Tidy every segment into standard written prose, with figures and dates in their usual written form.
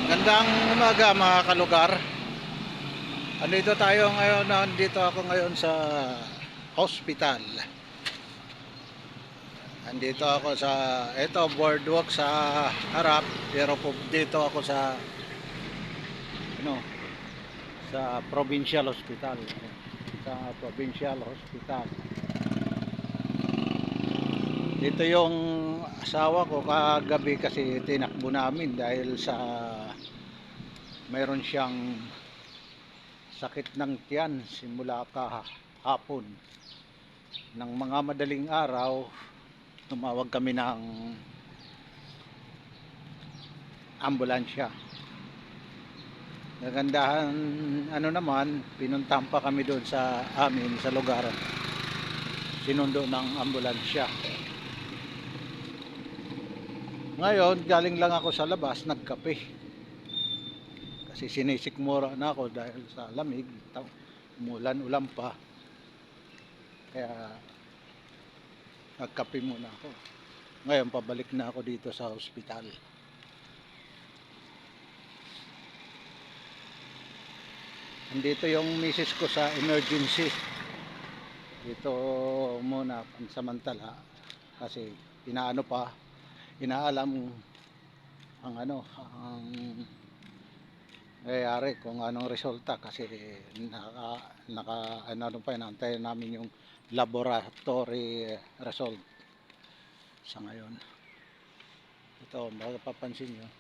Gandang umaga mga kalugar. Andito tayo ngayon, nandito ako ngayon sa hospital. Andito ako sa boardwalk sa harap, pero dito ako sa ano, sa provincial hospital. Sa provincial hospital. Dito yung asawa ko kagabi kasi tinakbo namin dahil sa mayroon siyang sakit ng tiyan simula kahapon. Ng mga madaling araw, tumawag kami ng ambulansya. Nagandahan, ano naman, pinuntahan pa kami doon sa amin sa lugar, sinundo ng ambulansya. Ngayon galing lang ako sa labas, nagkape kasi sinisikmura na ako dahil sa lamig, umulan-ulan pa, kaya nagkape muna ako. Ngayon pabalik na ako dito sa ospital. Andito yung misis ko sa emergency. Dito muna pansamantala kasi inaalam ang ang nangyayari kung anong resulta kasi inaantayin namin yung laboratory result sa ngayon. Ito, mapapansin nyo,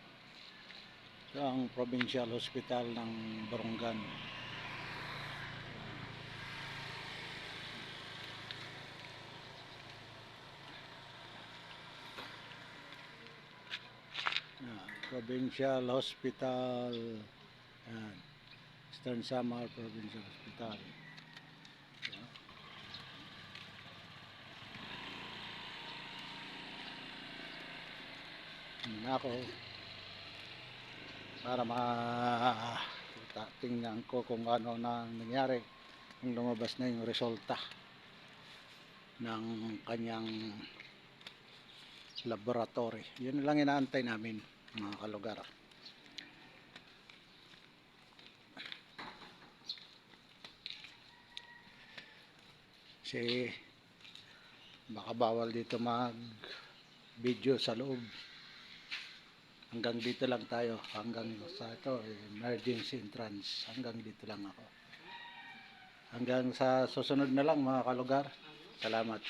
ito ang provincial hospital ng Borongan. Provincial Hospital, yan, Eastern Samar Provincial Hospital. Ako para tingnan ko kung ano na nangyari kung lumabas na yung resulta ng kanyang laboratory. Yun lang inaantay namin mga kalugar. Kasi baka bawal dito mag video sa loob. Hanggang dito lang tayo, hanggang sa ito emergency entrance, hanggang dito lang ako. Hanggang sa susunod na lang mga kalugar. Salamat.